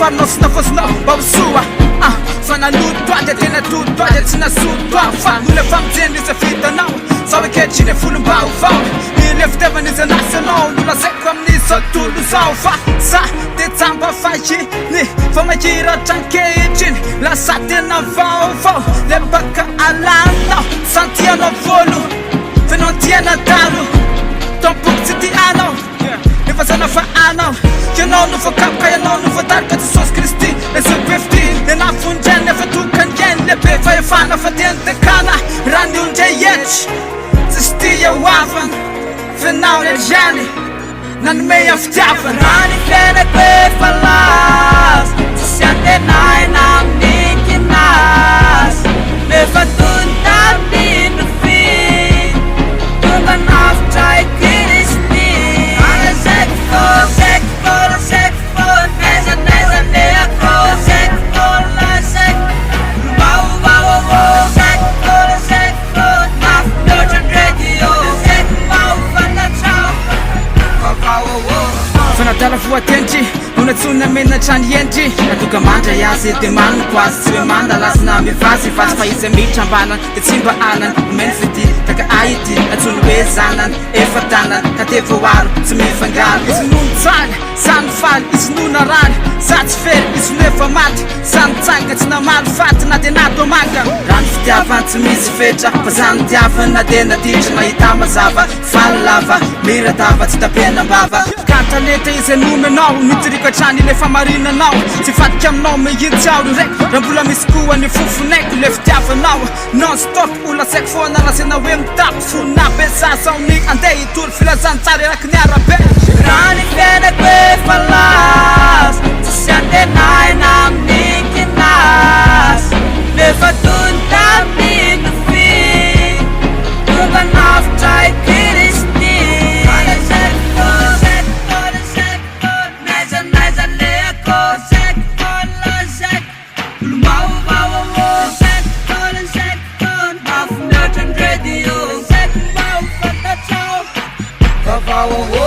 farinao sy nafosonao mba ho soa fananoto aty tena toto aty tsy nasoto aho fa nole famijeny izy vitanao sa oeketriny e folo mba hovao ile fitiavana izy anasanao no lazaiko amin'izao tolo zao fa sa de tsamba fahiny fa makiratra ankehitriny lasa tena vaovao le baka alanao santianao volo fenao tiana talo tampoko tsy tianao efa zana fa anao ianao no voakapoka ianao no voatarika jesosy kristy esepefty enafondreny efa tokany iany lehibe fa efana fa tiany tekana raha ny ondre etry tsisy tia hoavana fenao le zany nanome a fitiavana raha ny fiainako efa laza tsisy antenay na amin'ny kinasy nefa tony tamino fi tonga nafitray kristy alazaiko lazaiko naiza le ako lazaiko lazaiko nafinotry radio lazaiko mahofantatrao fanadala voatentry unatsuna menatrany endry natoka mandra iazy de manoko azy tsy hoe manda lasina mivazy vazy fa izy mitra ambanan de tsy mba anan omeny fety taka aity atsony hoe zanan efa tanan ka te voaro tsy mifangaro izy no mitsaly sany faly izy no narany za tsy fery izy no efa maty sany tsanga tsy namaly faty na de nato manga rano fitiavany tsy misy fetra fa zany tiavany na de natitra mahita mazava faly lava miratava tsy tapenambava kantaneta izy anomenao mitirikatrany le famarinanao tsy fadika aminao mihitsy ao raiky raha mbola misy koa ny fofonaiko le fitiavanao non stop olasaiko foana lasena hoe mitapy fonina be sasao ny andeha hitolo filazany tsara eraky ny arabe raha ny fiainako efa laza tsisy antenay na amin'ny kinasy nefa tony tamino fi tonga nafitray kristy alazaiko naiza le ako lazaiko olo mahovahovo lazaiko nafinotry ny radio lazaiko mahofantatrao vaovahovo